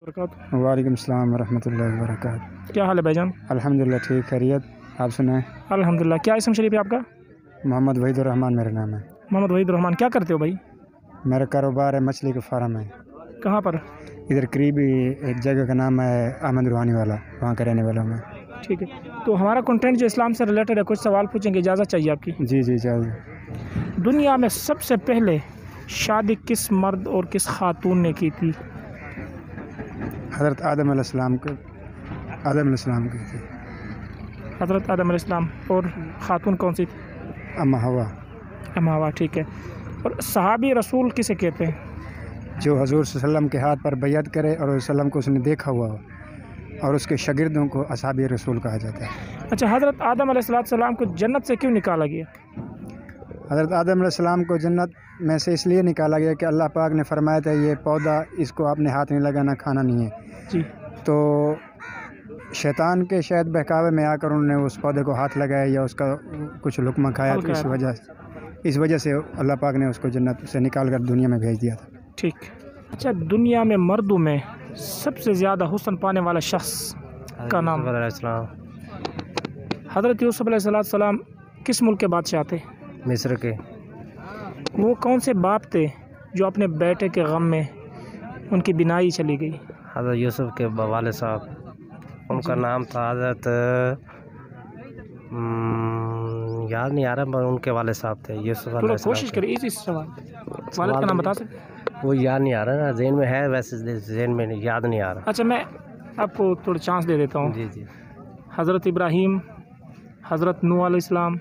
वबरकातुहू। वालेकुम अस्सलाम वरहमतुल्लाहि वबरकातुहू। क्या हाल है भाईजान? अल्हम्दुलिल्लाह ठीक खैरियत। आप सुनाएं? अल्हम्दुलिल्लाह। क्या इसम शरीफ है आपका? मोहम्मद वहीदुर रहमान मेरा नाम है। मोहम्मद वहीदुर रहमान। क्या करते हो भाई? मेरा कारोबार है, मछली का फार्म है। कहाँ पर? इधर करीब ही एक जगह का नाम है अहमद रूहानी वाला, वहाँ का रहने वाला हूँ मैं। ठीक है, तो हमारा कंटेंट जो इस्लाम से रिलेटेड है, कुछ सवाल पूछेंगे, इजाज़त चाहिए आपकी? जी जी चाहिए। दुनिया में सबसे पहले शादी किस मर्द और किस खातून ने की थी? हज़रत आदम अलैहिस्सलाम की थी। हज़रत आदम अलैहिस्सलाम। और खातून कौन सी थी? अम्मा हवा। अम्मा हवा। ठीक है। और सहाबी रसूल किसे कहते हैं? जो हजूर सल्लल्लाहु अलैहि वसल्लम के हाथ पर बैयत करे और वसल्लम को उसने देखा हुआ हो, और उसके शागिर्दों को असहाबी रसूल कहा जाता है। अच्छा, हज़रत आदम अलैहिस्सलाम को जन्नत से क्यों निकाला गया? हज़रत आदम अलैहिस्सलाम को जन्नत में से इसलिए निकाला गया कि अल्लाह पाक ने फरमाया था ये पौधा इसको आपने हाथ नहीं लगाना, खाना नहीं है। जी। तो शैतान के शायद बहकावे में आकर उन्होंने उस पौधे को हाथ लगाया या उसका कुछ लुक़मा खाया, तो इस वजह से अल्लाह पाक ने उसको जन्नत से निकाल कर दुनिया में भेज दिया था। ठीक। अच्छा, दुनिया में मर्दों में सबसे ज़्यादा हुस्न पाने वाला शख्स का नाम? हज़रत यूसुफ अलैहिस्सलाम किस मुल्क के बादशाह थे? मिस्र के। वो कौन से बाप थे जो अपने बेटे के गम में उनकी बिनाई चली गई? हज़रत यूसुफ के वाले साहब, उनका नाम था हज़रत, याद नहीं आ रहा, पर उनके वाले साहब थे यूसुफ। थोड़ा कोशिश करिए इसी सवाल वालिद का नाम बता सकते? वो याद नहीं आ रहा ना, ज़हन में है, वैसे ज़हन में नहीं, याद नहीं आ रहा। अच्छा, मैं आपको थोड़ा चांस दे देता हूँ। जी जी। हज़रत इब्राहीम, हज़रत नूह अलैहिस्सलाम,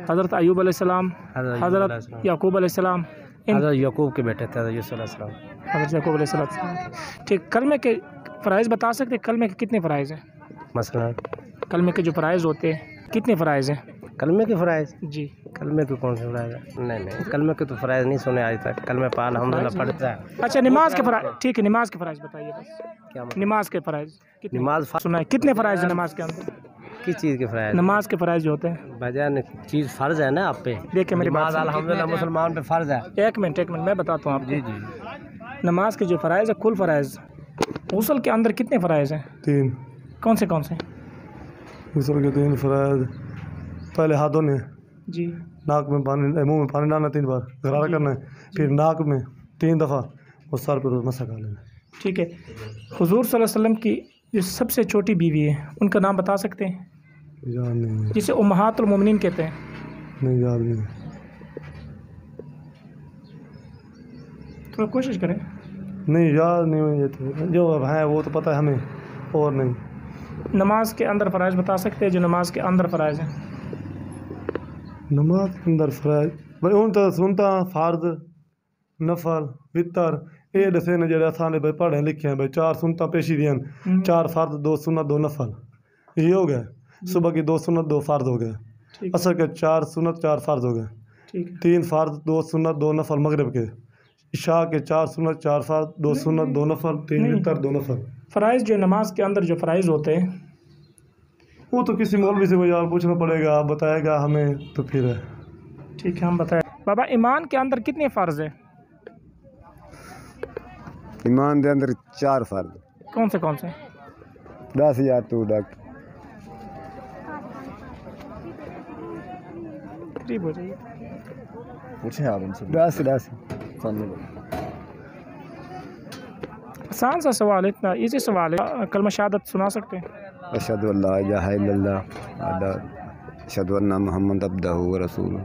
हज़रत अय्यूब अलैहिस्सलाम, हज़रत याकूब अलैहिस्सलाम। हज़रत याकूब के बेटे थे यूसुफ अलैहिस्सलाम। हज़रत याकूब अलैहिस्सलाम। ठीक। कलमे के फ़राइज़ बता सकते हैं? कलमे के कितने फ़राइज़ हैं? मसलन कलमे के जो फ़राइज़ होते हैं कितने फ़राइज़ हैं? कलमे के फ़राइज़? जी। कलमे के कौन से फ़राइज़ है? नहीं, कलमे के तो फ़राइज़ नहीं सुने आज तक। कलमे पाल अल्हम्दुलिल्लाह पढ़ता है। अच्छा, नमाज के फ़राइज़। ठीक है, नमाज के फ़राइज़ बताइए बस। क्या मतलब? नमाज के फ़राइज़ कितने? नमाज सुना है कितने फ़राइज़ हैं नमाज के अंदर? किस चीज़ के फ़राइज़? नमाज के फ़राइज़ जो होते हैं। भाईजान चीज़ फ़र्ज़ है ना आप पे। देखिए मेरी बात, अल्हम्दुलिल्लाह मुसलमान पे फ़र्ज़ है। एक मिनट मैं बताता हूँ आपको। जी जी। नमाज के जो फ़राइज़ है, कुल फ़राइज़, गुस्ल के अंदर कितने फ़राइज़ हैं? 3। कौन से? गुस्ल के 3 फ़राइज़। पहले हाथों ने जी। नाक में पानी, मुंह में पानी डालना 3 बार, गरारा करना है, फिर नाक में 3 दफ़ा और सर पर मसा कर लेना। ठीक है। हुज़ूर सल्लल्लाहु अलैहि वसल्लम की जो सबसे छोटी बीवी है, उनका नाम बता सकते हैं? याद नहीं है। जिसे उम्महातुल मोमिनीन कहते हैं। नहीं, याद नहीं है। थोड़ा कोशिश करें। नहीं, याद नहीं है। ये तो जो है वो तो पता है हमें, और नहीं। नमाज के अंदर फ़राइज़ बता सकते हैं? जो नमाज के अंदर फ़राइज़ हैं। नमाज के अंदर फ़राइज़ भाई उन तो सुनता फ़र्ज़, नफल, वितर, ये दसे ने जो असाने भाई पढ़े लिखे हैं भाई, 4 सुनता पेशी दियाँ, 4 फ़र्ज़, 2 सुन्नत, 2 नफल, ये हो गया। सुबह की 2 सुन्नत, 2 फ़र्ज़ हो गए। असर के 4 सुन्नत, 4 फ़र्ज़ हो गए। ठीक है। 3 फ़र्ज़, 2 सुन्नत, 2 नफल मगरिब के। इशा के 4 सुन्नत, 4 फ़र्ज़, 2 सुन्नत, 2 नफल, 3 वितर, 2 नफल। फ़राइज़ जो नमाज के अंदर जो फ़राइज़ होते हैं, वो तो किसी मौलवी से यार पूछना पड़ेगा, आप बताएगा हमें तो फिर है। ठीक है, हम बताएं। बाबा, ईमान के अंदर कितने फ़र्ज़ है? ईमान के अंदर 4 फ़र्ज़। कौन से? 10,000 तू डक करीब हो जाइए। पूछे आप उनसे। 10 आसान सा सवाल है, इतना इजी सवाल है। कलमा शहादत सुना सकते हैं? अशहदु अल्ला इलाहा इल्लल्लाह, अशहदु अन्ना मुहम्मद अब्दुहु व रसूलुहु।